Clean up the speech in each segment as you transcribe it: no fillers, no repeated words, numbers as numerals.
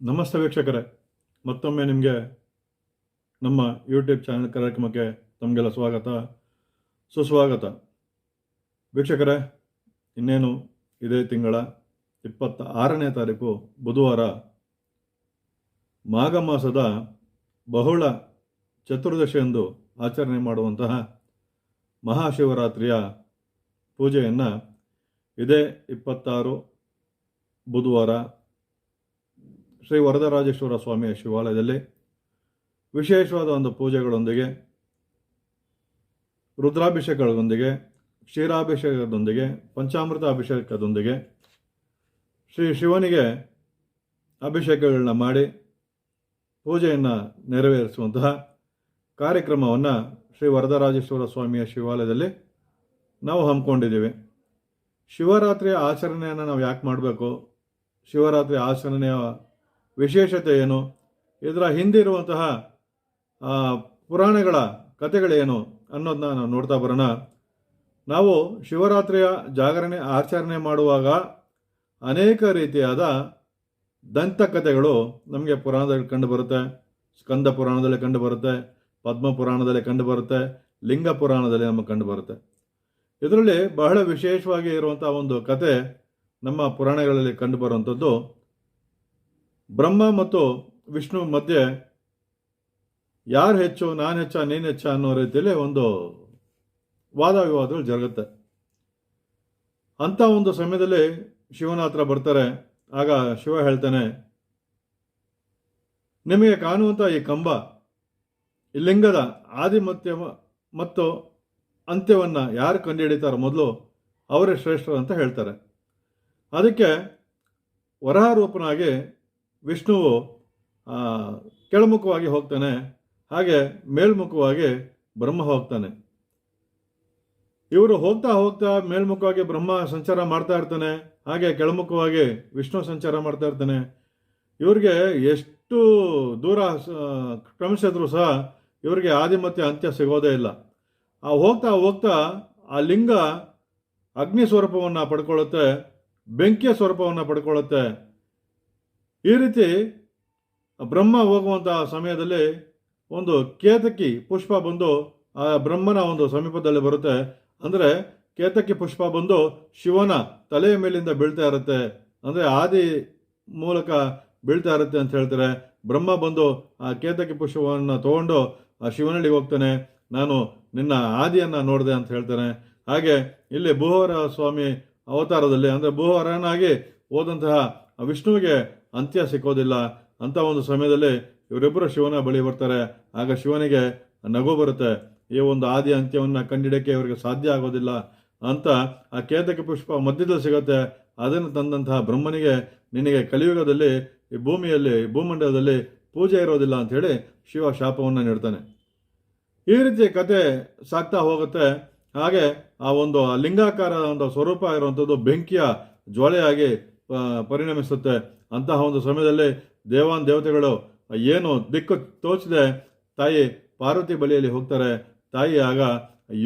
ನಮಸ್ತೆ ವೀಕ್ಷಕರೇ, ಮತ್ತೊಮ್ಮೆ ನಿಮಗೆ ನಮ್ಮ ಯೂಟ್ಯೂಬ್ ಚಾನಲ್ ಕಾರ್ಯಕ್ರಮಕ್ಕೆ ತಮಗೆಲ್ಲ ಸ್ವಾಗತ ಸುಸ್ವಾಗತ. ವೀಕ್ಷಕರೇ, ಇನ್ನೇನು ಇದೇ ತಿಂಗಳ 26ನೇ ತಾರೀಕು ಬುಧವಾರ ಮಾಘ ಮಾಸದ ಬಹುಳ ಚತುರ್ದಶಿಯಂದು ಆಚರಣೆ ಮಾಡುವಂತಹ ಮಹಾಶಿವರಾತ್ರಿಯ ಪೂಜೆಯನ್ನು ಇದೇ 26 ಬುಧವಾರ ಶ್ರೀ ವರದರಾಜೇಶ್ವರ ಸ್ವಾಮಿಯ ಶಿವಾಲಯದಲ್ಲಿ ವಿಶೇಷವಾದ ಒಂದು ಪೂಜೆಗಳೊಂದಿಗೆ, ರುದ್ರಾಭಿಷೇಕಗಳೊಂದಿಗೆ, ಕ್ಷೀರಾಭಿಷೇಕದೊಂದಿಗೆ, ಪಂಚಾಮೃತ ಅಭಿಷೇಕದೊಂದಿಗೆ ಶ್ರೀ ಶಿವನಿಗೆ ಅಭಿಷೇಕಗಳನ್ನ ಮಾಡಿ ಪೂಜೆಯನ್ನು ನೆರವೇರಿಸುವಂತಹ ಕಾರ್ಯಕ್ರಮವನ್ನು ಶ್ರೀ ವರದರಾಜೇಶ್ವರ ಸ್ವಾಮಿಯ ಶಿವಾಲಯದಲ್ಲಿ ನಾವು ಹಮ್ಮಿಕೊಂಡಿದ್ದೀವಿ. ಶಿವರಾತ್ರಿಯ ಆಚರಣೆಯನ್ನು ನಾವು ಯಾಕೆ ಮಾಡಬೇಕು, ಶಿವರಾತ್ರಿ ಆಚರಣೆಯ ವಿಶೇಷತೆ ಏನು, ಇದರ ಹಿಂದಿರುವಂತಹ ಪುರಾಣಗಳ ಕಥೆಗಳೇನು ಅನ್ನೋದನ್ನ ನಾವು ನೋಡ್ತಾ ಬರೋಣ. ನಾವು ಶಿವರಾತ್ರಿಯ ಜಾಗರಣೆ ಆಚರಣೆ ಮಾಡುವಾಗ ಅನೇಕ ರೀತಿಯಾದ ದಂತಕಥೆಗಳು ನಮಗೆ ಪುರಾಣದಲ್ಲಿ ಕಂಡುಬರುತ್ತೆ. ಸ್ಕಂದ ಪುರಾಣದಲ್ಲಿ ಕಂಡುಬರುತ್ತೆ, ಪದ್ಮ ಪುರಾಣದಲ್ಲಿ ಕಂಡುಬರುತ್ತೆ, ಲಿಂಗ ಪುರಾಣದಲ್ಲಿ ನಮಗೆ ಕಂಡುಬರುತ್ತೆ. ಇದರಲ್ಲಿ ಬಹಳ ವಿಶೇಷವಾಗಿ ಇರುವಂಥ ಒಂದು ಕತೆ ನಮ್ಮ ಪುರಾಣಗಳಲ್ಲಿ ಕಂಡುಬರುವಂಥದ್ದು, ಬ್ರಹ್ಮ ಮತ್ತು ವಿಷ್ಣು ಮಧ್ಯೆ ಯಾರು ಹೆಚ್ಚು, ನಾನು ಹೆಚ್ಚ, ನೀನು ಹೆಚ್ಚ ಅನ್ನೋ ರೀತಿಯಲ್ಲಿ ಒಂದು ವಾದ ವಿವಾದಗಳು ಜರುಗುತ್ತೆ. ಅಂಥ ಒಂದು ಸಮಯದಲ್ಲಿ ಶಿವನ ಹತ್ರ ಬರ್ತಾರೆ. ಆಗ ಶಿವ ಹೇಳ್ತಾನೆ, ನಿಮಗೆ ಕಾಣುವಂಥ ಈ ಕಂಬ, ಈ ಲಿಂಗದ ಆದಿಮತ್ಯ ಮತ್ತು ಅಂತ್ಯವನ್ನು ಯಾರು ಕಂಡುಹಿಡಿತಾರೋ ಮೊದಲು ಅವರೇ ಶ್ರೇಷ್ಠರು ಅಂತ ಹೇಳ್ತಾರೆ. ಅದಕ್ಕೆ ವರಾಹ ರೂಪನಾಗಿ ವಿಷ್ಣುವು ಕೆಳಮುಖವಾಗಿ ಹೋಗ್ತಾನೆ, ಹಾಗೆ ಮೇಲ್ಮುಖವಾಗಿ ಬ್ರಹ್ಮ ಹೋಗ್ತಾನೆ. ಇವರು ಹೋಗ್ತಾ ಹೋಗ್ತಾ ಮೇಲ್ಮುಖವಾಗಿ ಬ್ರಹ್ಮ ಸಂಚಾರ ಮಾಡ್ತಾ ಇರ್ತಾನೆ, ಹಾಗೆ ಕೆಳಮುಖವಾಗಿ ವಿಷ್ಣು ಸಂಚಾರ ಮಾಡ್ತಾ ಇರ್ತಾನೆ. ಇವ್ರಿಗೆ ಎಷ್ಟು ದೂರ ಕ್ರಮಿಸಿದ್ರು ಸಹ ಇವರಿಗೆ ಆದಿಮತ್ಯ ಅಂತ್ಯ ಸಿಗೋದೇ ಇಲ್ಲ. ಹೋಗ್ತಾ ಹೋಗ್ತಾ ಆ ಲಿಂಗ ಅಗ್ನಿ ಸ್ವರೂಪವನ್ನು ಪಡ್ಕೊಳ್ಳುತ್ತೆ, ಬೆಂಕಿಯ ಸ್ವರೂಪವನ್ನು ಪಡ್ಕೊಳ್ಳುತ್ತೆ. ಈ ರೀತಿ ಬ್ರಹ್ಮ ಹೋಗುವಂತಹ ಸಮಯದಲ್ಲಿ ಒಂದು ಕೇತಕಿ ಪುಷ್ಪ ಬಂದು ಆ ಬ್ರಹ್ಮನ ಒಂದು ಸಮೀಪದಲ್ಲಿ ಬರುತ್ತೆ. ಅಂದರೆ ಕೇತಕಿ ಪುಷ್ಪ ಬಂದು ಶಿವನ ತಲೆಯ ಮೇಲಿಂದ ಬೀಳ್ತಾ ಇರುತ್ತೆ, ಅಂದರೆ ಆದಿ ಮೂಲಕ ಬೀಳ್ತಾ ಇರುತ್ತೆ ಅಂತ ಹೇಳ್ತಾರೆ. ಬ್ರಹ್ಮ ಬಂದು ಆ ಕೇತಕಿ ಪುಷ್ಪವನ್ನು ತಗೊಂಡು ಆ ಶಿವನಲ್ಲಿಗೆ ಹೋಗ್ತಾನೆ, ನಾನು ನಿನ್ನ ಆದಿಯನ್ನು ನೋಡಿದೆ ಅಂತ ಹೇಳ್ತಾನೆ. ಹಾಗೆ ಇಲ್ಲಿ ಭೂಹರ ಸ್ವಾಮಿ ಅವತಾರದಲ್ಲಿ, ಅಂದರೆ ಭೂಹರನಾಗಿ ಹೋದಂತಹ ವಿಷ್ಣುವಿಗೆ ಅಂತ್ಯ ಸಿಕ್ಕೋದಿಲ್ಲ. ಅಂಥ ಒಂದು ಸಮಯದಲ್ಲಿ ಇವರಿಬ್ಬರು ಶಿವನ ಬಳಿ ಬರ್ತಾರೆ. ಆಗ ಶಿವನಿಗೆ ನಗು ಬರುತ್ತೆ, ಈ ಒಂದು ಆದಿ ಅಂತ್ಯವನ್ನು ಕಂಡಿಡಕ್ಕೆ ಇವರಿಗೆ ಸಾಧ್ಯ ಆಗೋದಿಲ್ಲ ಅಂತ. ಆ ಕೇತಕ ಪುಷ್ಪ ಮಧ್ಯದಲ್ಲಿ ಸಿಗುತ್ತೆ. ಅದನ್ನು ತಂದಂತಹ ಬ್ರಹ್ಮನಿಗೆ, ನಿನಗೆ ಕಲಿಯುಗದಲ್ಲಿ ಈ ಭೂಮಿಯಲ್ಲಿ ಭೂಮಂಡಲದಲ್ಲಿ ಪೂಜೆ ಇರೋದಿಲ್ಲ ಅಂಥೇಳಿ ಶಿವ ಶಾಪವನ್ನು ನೀಡ್ತಾನೆ. ಈ ರೀತಿ ಕತೆ ಸಾಗ್ತಾ ಹೋಗುತ್ತೆ. ಹಾಗೆ ಆ ಒಂದು ಲಿಂಗಾಕಾರ ಒಂದು ಸ್ವರೂಪ ಇರುವಂಥದ್ದು ಬೆಂಕಿಯ ಜ್ವಾಲೆಯಾಗಿ ಪರಿಣಮಿಸುತ್ತೆ. ಅಂತಹ ಒಂದು ಸಮಯದಲ್ಲಿ ದೇವಾನ್ ದೇವತೆಗಳು ಏನು ದಿಕ್ಕು ತೋಚದೆ ತಾಯಿ ಪಾರ್ವತಿ ಬಳಿಯಲ್ಲಿ ಹೋಗ್ತಾರೆ. ತಾಯಿ ಆಗ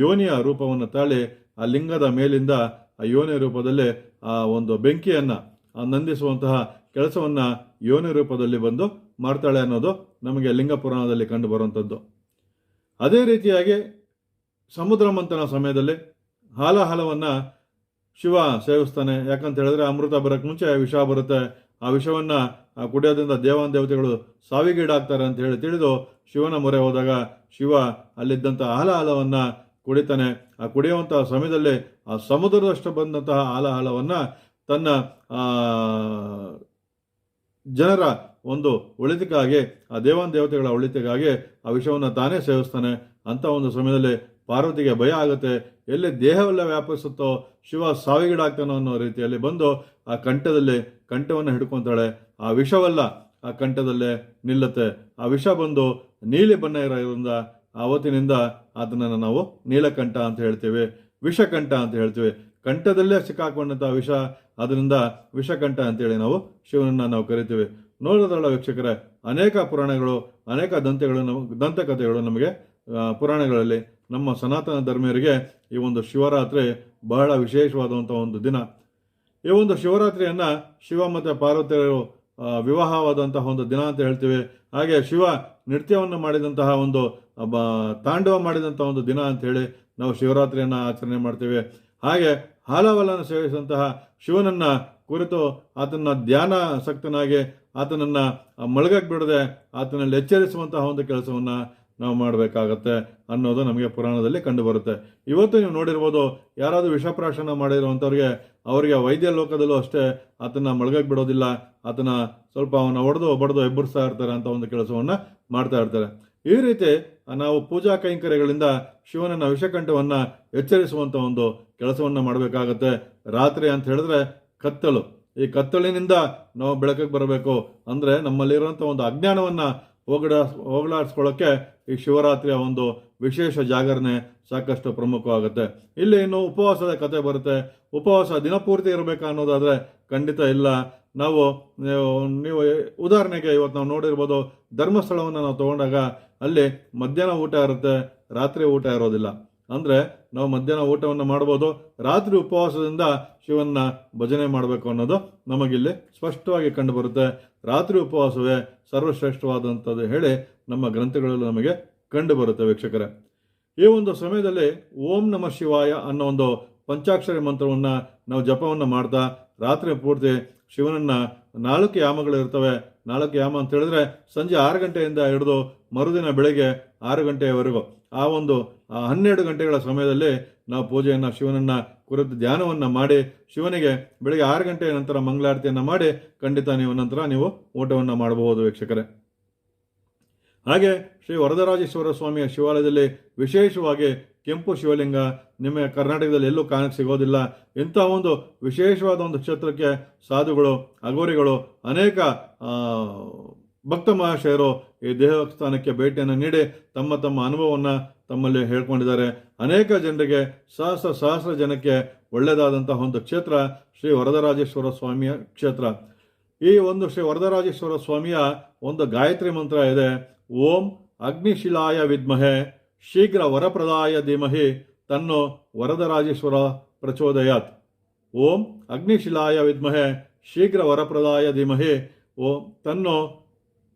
ಯೋನಿಯ ರೂಪವನ್ನು ತಾಳಿ ಆ ಲಿಂಗದ ಮೇಲಿಂದ ಆ ಯೋನಿ ರೂಪದಲ್ಲಿ ಆ ಒಂದು ಬೆಂಕಿಯನ್ನು ನಂದಿಸುವಂತಹ ಕೆಲಸವನ್ನು ಯೋನಿ ರೂಪದಲ್ಲಿ ಬಂದು ಮಾಡ್ತಾಳೆ ಅನ್ನೋದು ನಮಗೆ ಲಿಂಗ ಪುರಾಣದಲ್ಲಿ ಕಂಡು ಬರುವಂಥದ್ದು. ಅದೇ ರೀತಿಯಾಗಿ ಸಮುದ್ರ ಮಂಥನ ಸಮಯದಲ್ಲಿ ಹಾಲವನ್ನು ಶಿವ ಸೇವಿಸ್ತಾನೆ. ಯಾಕಂತ ಹೇಳಿದ್ರೆ ಅಮೃತ ಬರೋಕ್ಕೆ ಮುಂಚೆ ವಿಷ ಬರುತ್ತೆ. ಆ ವಿಷವನ್ನು ಕುಡಿಯೋದ್ರಿಂದ ದೇವಾನ್ ದೇವತೆಗಳು ಸಾವಿಗೀಡಾಗ್ತಾರೆ ಅಂತ ಹೇಳಿ ತಿಳಿದು ಶಿವನ ಮೊರೆ ಹೋದಾಗ ಶಿವ ಅಲ್ಲಿದ್ದಂಥ ಹಾಲವನ್ನು ಕುಡಿತಾನೆ. ಆ ಕುಡಿಯುವಂತಹ ಸಮಯದಲ್ಲಿ ಆ ಸಮುದ್ರದಷ್ಟು ಬಂದಂತಹ ಹಾಲವನ್ನು ತನ್ನ ಜನರ ಒಂದು ಒಳಿತಿಗಾಗಿ, ಆ ದೇವಾನ್ ದೇವತೆಗಳ ಒಳಿತಿಗಾಗಿ ಆ ವಿಷವನ್ನು ತಾನೇ ಸೇವಿಸ್ತಾನೆ. ಅಂಥ ಒಂದು ಸಮಯದಲ್ಲಿ ಪಾರ್ವತಿಗೆ ಭಯ ಆಗುತ್ತೆ. ಎಲ್ಲಿ ದೇಹವೆಲ್ಲ ವ್ಯಾಪಿಸುತ್ತೋ ಶಿವ ಸಾವಿಗೀಡಾಗ್ತಾನೋ ಅನ್ನೋ ರೀತಿಯಲ್ಲಿ ಬಂದು ಆ ಕಂಠವನ್ನು ಹಿಡ್ಕೊತಾಳೆ. ಆ ವಿಷವೆಲ್ಲ ಆ ಕಂಠದಲ್ಲೇ ನಿಲ್ಲುತ್ತೆ. ಆ ವಿಷ ಬಂದು ನೀಲಿ ಬಣ್ಣ ಇರೋದ್ರಿಂದ ಆವತ್ತಿನಿಂದ ಅದನ್ನು ನಾವು ನೀಲಕಂಠ ಅಂತ ಹೇಳ್ತೀವಿ, ವಿಷಕಂಠ ಅಂತ ಹೇಳ್ತೀವಿ. ಕಂಠದಲ್ಲೇ ಸಿಕ್ಕಾಕೊಂಡಂಥ ವಿಷ, ಅದರಿಂದ ವಿಷಕಂಠ ಅಂತೇಳಿ ನಾವು ಶಿವನನ್ನು ನಾವು ಕರಿತೀವಿ. ನೋಡೋದ್ರಲ್ಲ ವೀಕ್ಷಕರೇ, ಅನೇಕ ಪುರಾಣಗಳು, ಅನೇಕ ದಂತಕಥೆಗಳು ನಮಗೆ ಪುರಾಣಗಳಲ್ಲಿ, ನಮ್ಮ ಸನಾತನ ಧರ್ಮೀಯರಿಗೆ ಈ ಒಂದು ಶಿವರಾತ್ರಿ ಬಹಳ ವಿಶೇಷವಾದಂಥ ಒಂದು ದಿನ. ಈ ಒಂದು ಶಿವರಾತ್ರಿಯನ್ನು ಶಿವ ಮತ್ತು ಪಾರ್ವತಿಯರು ವಿವಾಹವಾದಂತಹ ಒಂದು ದಿನ ಅಂತ ಹೇಳ್ತೀವಿ. ಹಾಗೆ ಶಿವ ನೃತ್ಯವನ್ನು ಮಾಡಿದಂತಹ ಒಂದು ತಾಂಡವ ಮಾಡಿದಂತಹ ಒಂದು ದಿನ ಅಂತ ಹೇಳಿ ನಾವು ಶಿವರಾತ್ರಿಯನ್ನು ಆಚರಣೆ ಮಾಡ್ತೇವೆ. ಹಾಗೆ ಹಾಲವಲನ್ನು ಸೇವಿಸಿದಂತಹ ಶಿವನನ್ನ ಕುರಿತು ಆತನ ಧ್ಯಾನಾಸಕ್ತನಾಗಿ ಆತನನ್ನ ಮಳಗಕ್ಕೆ ಬಿಡದೆ ಆತನಲ್ಲಿ ಎಚ್ಚರಿಸುವಂತಹ ಒಂದು ಕೆಲಸವನ್ನು ನಾವು ಮಾಡಬೇಕಾಗತ್ತೆ ಅನ್ನೋದು ನಮಗೆ ಪುರಾಣದಲ್ಲಿ ಕಂಡು ಬರುತ್ತೆ. ಇವತ್ತು ನೀವು ನೋಡಿರ್ಬೋದು, ಯಾರಾದರೂ ವಿಷಪ್ರಾಶನ ಮಾಡಿರುವಂಥವ್ರಿಗೆ ಅವರಿಗೆ ವೈದ್ಯ ಲೋಕದಲ್ಲೂ ಅಷ್ಟೇ ಆತನ ಮಳಗಕ್ಕೆ ಬಿಡೋದಿಲ್ಲ, ಆತನ ಸ್ವಲ್ಪ ಅವನ ಬಡ್ದು ಎಬ್ಬರಿಸ್ತಾ ಇರ್ತಾರೆ ಅಂತ ಒಂದು ಕೆಲಸವನ್ನು ಮಾಡ್ತಾ ಇರ್ತಾರೆ. ಈ ರೀತಿ ನಾವು ಪೂಜಾ ಕೈಂಕರ್ಯಗಳಿಂದ ಶಿವನನ್ನ ವಿಷಕಂಠವನ್ನು ಎಚ್ಚರಿಸುವಂಥ ಒಂದು ಕೆಲಸವನ್ನು ಮಾಡಬೇಕಾಗತ್ತೆ. ರಾತ್ರಿ ಅಂತ ಹೇಳಿದ್ರೆ ಕತ್ತಲು, ಈ ಕತ್ತಲಿನಿಂದ ನಾವು ಬೆಳಕಿಗೆ ಬರಬೇಕು. ಅಂದರೆ ನಮ್ಮಲ್ಲಿರುವಂಥ ಒಂದು ಅಜ್ಞಾನವನ್ನು ಹೋಗಲಾಡಿಸ್ಕೊಳ್ಳೋಕ್ಕೆ ಈ ಶಿವರಾತ್ರಿಯ ಒಂದು ವಿಶೇಷ ಜಾಗರಣೆ ಸಾಕಷ್ಟು ಪ್ರಮುಖವಾಗುತ್ತೆ. ಇಲ್ಲಿ ಇನ್ನು ಉಪವಾಸದ ಕತೆ ಬರುತ್ತೆ. ಉಪವಾಸ ದಿನಪೂರ್ತಿ ಇರಬೇಕಾ ಅನ್ನೋದಾದರೆ ಖಂಡಿತ ಇಲ್ಲ. ನೀವು ಉದಾಹರಣೆಗೆ ಇವತ್ತು ನಾವು ನೋಡಿರ್ಬೋದು, ಧರ್ಮಸ್ಥಳವನ್ನು ನಾವು ತಗೊಂಡಾಗ ಅಲ್ಲಿ ಮಧ್ಯಾಹ್ನ ಊಟ ಇರುತ್ತೆ, ರಾತ್ರಿ ಊಟ ಇರೋದಿಲ್ಲ. ಅಂದರೆ ನಾವು ಮಧ್ಯಾಹ್ನ ಊಟವನ್ನು ಮಾಡ್ಬೋದು, ರಾತ್ರಿ ಉಪವಾಸದಿಂದ ಶಿವನ್ನ ಭಜನೆ ಮಾಡಬೇಕು ಅನ್ನೋದು ನಮಗಿಲ್ಲಿ ಸ್ಪಷ್ಟವಾಗಿ ಕಂಡುಬರುತ್ತೆ. ರಾತ್ರಿ ಉಪವಾಸವೇ ಸರ್ವಶ್ರೇಷ್ಠವಾದಂಥದ್ದು ಹೇಳಿ ನಮ್ಮ ಗ್ರಂಥಗಳಲ್ಲಿ ನಮಗೆ ಕಂಡು ಬರುತ್ತೆ ವೀಕ್ಷಕರೇ. ಈ ಒಂದು ಸಮಯದಲ್ಲಿ ಓಂ ನಮಃ ಶಿವಾಯ ಅನ್ನೋ ಒಂದು ಪಂಚಾಕ್ಷರಿ ಮಂತ್ರವನ್ನು ನಾವು ಜಪವನ್ನು ಮಾಡ್ತಾ ರಾತ್ರಿ ಪೂರ್ತಿ ಶಿವನನ್ನ 4 ಯಾಮಗಳು ಇರ್ತವೆ. 4 ಯಾಮ ಅಂತ ಹೇಳಿದ್ರೆ ಸಂಜೆ 6 ಗಂಟೆಯಿಂದ ಹಿಡಿದು ಮರುದಿನ ಬೆಳಗ್ಗೆ 6 ಗಂಟೆಯವರೆಗೂ ಆ ಒಂದು 12 ಗಂಟೆಗಳ ಸಮಯದಲ್ಲಿ ನಾವು ಪೂಜೆಯನ್ನು ಶಿವನನ್ನ ಕುರಿತು ಧ್ಯಾನವನ್ನು ಮಾಡಿ ಶಿವನಿಗೆ ಬೆಳಗ್ಗೆ 6 ಗಂಟೆಯ ನಂತರ ಮಂಗಳಾರತಿಯನ್ನು ಮಾಡಿ ಖಂಡಿತ ನಂತರ ನೀವು ಊಟವನ್ನು ಮಾಡಬಹುದು ವೀಕ್ಷಕರೇ. ಹಾಗೆ ಶ್ರೀ ವರದರಾಜೇಶ್ವರ ಸ್ವಾಮಿಯ ಶಿವಾಲಯದಲ್ಲಿ ವಿಶೇಷವಾಗಿ ಕೆಂಪು ಶಿವಲಿಂಗ ನಿಮ್ಮ ಕರ್ನಾಟಕದಲ್ಲಿ ಎಲ್ಲೂ ಕಾಣಕ್ಕೆ ಸಿಗೋದಿಲ್ಲ. ಇಂಥ ಒಂದು ವಿಶೇಷವಾದ ಒಂದು ಕ್ಷೇತ್ರಕ್ಕೆ ಸಾಧುಗಳು, ಅಘೋರಿಗಳು, ಅನೇಕ ಭಕ್ತ ಮಹಾಶಯರು ಈ ದೇವಸ್ಥಾನಕ್ಕೆ ಭೇಟಿಯನ್ನು ನೀಡಿ ತಮ್ಮ ತಮ್ಮ ಅನುಭವವನ್ನು ತಮ್ಮಲ್ಲಿ ಹೇಳ್ಕೊಂಡಿದ್ದಾರೆ. ಅನೇಕ ಜನರಿಗೆ ಸಹಸ್ರ ಜನಕ್ಕೆ ಒಳ್ಳೆಯದಾದಂತಹ ಒಂದು ಕ್ಷೇತ್ರ ಶ್ರೀ ವರದರಾಜೇಶ್ವರ ಸ್ವಾಮಿಯ ಕ್ಷೇತ್ರ. ಈ ಒಂದು ಶ್ರೀ ವರದರಾಜೇಶ್ವರ ಸ್ವಾಮಿಯ ಒಂದು ಗಾಯತ್ರಿ ಮಂತ್ರ ಇದೆ. ಓಂ ಅಗ್ನಿಶಿಲಾಯ ವಿದ್ಮಹೆ ಶೀಘ್ರ ವರಪ್ರದಾಯ ಧೀಮಹಿ ತನ್ನೋ ವರದರಾಜೇಶ್ವರ ಪ್ರಚೋದಯಾತ್. ಓಂ ಅಗ್ನಿಶಿಲಾಯ ವಿದ್ಮಹೆ ಶೀಘ್ರ ವರಪ್ರದಾಯ ಧೀಮಹಿ ಓಂ ತನ್ನೋ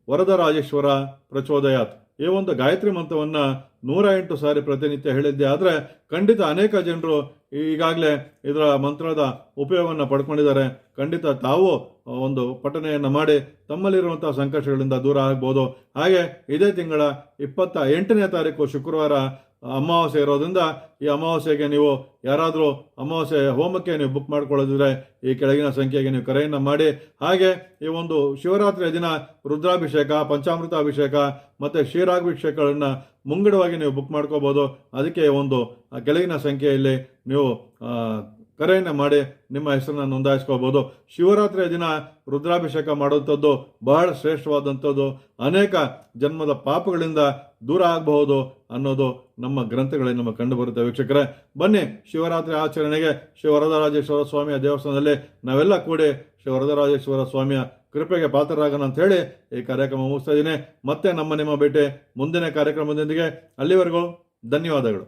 ವರದರಾಜೇಶ್ವರ ಪ್ರಚೋದಯಾತ್. ಈ ಒಂದು ಗಾಯತ್ರಿ ಮಂತ್ರವನ್ನು 108 ಸಾರಿ ಪ್ರತಿನಿತ್ಯ ಹೇಳಿದ್ದೆ. ಆದರೆ ಖಂಡಿತ ಅನೇಕ ಜನರು ಈಗಾಗಲೇ ಇದರ ಮಂತ್ರದ ಉಪಯೋಗವನ್ನು ಪಡ್ಕೊಂಡಿದ್ದಾರೆ. ಖಂಡಿತ ತಾವು ಒಂದು ಪಠನೆಯನ್ನು ಮಾಡಿ ತಮ್ಮಲ್ಲಿರುವಂತಹ ಸಂಕಷ್ಟಗಳಿಂದ ದೂರ ಆಗ್ಬೋದು. ಹಾಗೆ ಇದೇ ತಿಂಗಳ 28ನೇ ತಾರೀಕು ಶುಕ್ರವಾರ ಅಮಾವಾಸ್ಯೆ ಇರೋದ್ರಿಂದ ಈ ಅಮಾವಾಸ್ಯೆಗೆ ನೀವು ಯಾರಾದರೂ ಅಮಾವಾಸ್ಯೆ ಹೋಮಕ್ಕೆ ನೀವು ಬುಕ್ ಮಾಡ್ಕೊಳ್ಳೋದಿದ್ರೆ ಈ ಕೆಳಗಿನ ಸಂಖ್ಯೆಗೆ ನೀವು ಕರೆಯನ್ನು ಮಾಡಿ. ಹಾಗೆ ಈ ಒಂದು ಶಿವರಾತ್ರಿಯ ದಿನ ರುದ್ರಾಭಿಷೇಕ, ಪಂಚಾಮೃತ ಅಭಿಷೇಕ ಮತ್ತು ಕ್ಷೀರಾಭಿಷೇಕಗಳನ್ನು ಮುಂಗಡವಾಗಿ ನೀವು ಬುಕ್ ಮಾಡ್ಕೋಬೋದು. ಅದಕ್ಕೆ ಒಂದು ಕೆಳಗಿನ ಸಂಖ್ಯೆಯಲ್ಲಿ ನೀವು ಕರೆಯನ್ನು ಮಾಡಿ ನಿಮ್ಮ ಹೆಸರನ್ನು ನೋಂದಾಯಿಸ್ಕೋಬೋದು. ಶಿವರಾತ್ರಿಯ ದಿನ ರುದ್ರಾಭಿಷೇಕ ಮಾಡುವಂಥದ್ದು ಬಹಳ ಶ್ರೇಷ್ಠವಾದಂಥದ್ದು. ಅನೇಕ ಜನ್ಮದ ಪಾಪಗಳಿಂದ ದೂರ ಆಗಬಹುದು ಅನ್ನೋದು ನಮ್ಮ ಗ್ರಂಥಗಳಲ್ಲಿ ನಮಗೆ ಕಂಡು ಬರುತ್ತೆ ವೀಕ್ಷಕರೇ. ಬನ್ನಿ ಶಿವರಾತ್ರಿ ಆಚರಣೆಗೆ ಶ್ರೀ ವರದರಾಜೇಶ್ವರ ಸ್ವಾಮಿಯ ದೇವಸ್ಥಾನದಲ್ಲಿ ನಾವೆಲ್ಲ ಕೂಡಿ ಶ್ರೀ ವರದರಾಜೇಶ್ವರ ಸ್ವಾಮಿಯ ಕೃಪೆಗೆ ಪಾತ್ರರಾಗೋಣ ಅಂತ ಹೇಳಿ ಈ ಕಾರ್ಯಕ್ರಮ ಮುಗಿಸ್ತಾ ಇದ್ದೀನಿ. ಮತ್ತೆ ನಿಮ್ಮ ಭೇಟಿ ಮುಂದಿನ ಕಾರ್ಯಕ್ರಮದೊಂದಿಗೆ. ಅಲ್ಲಿವರೆಗೂ ಧನ್ಯವಾದಗಳು.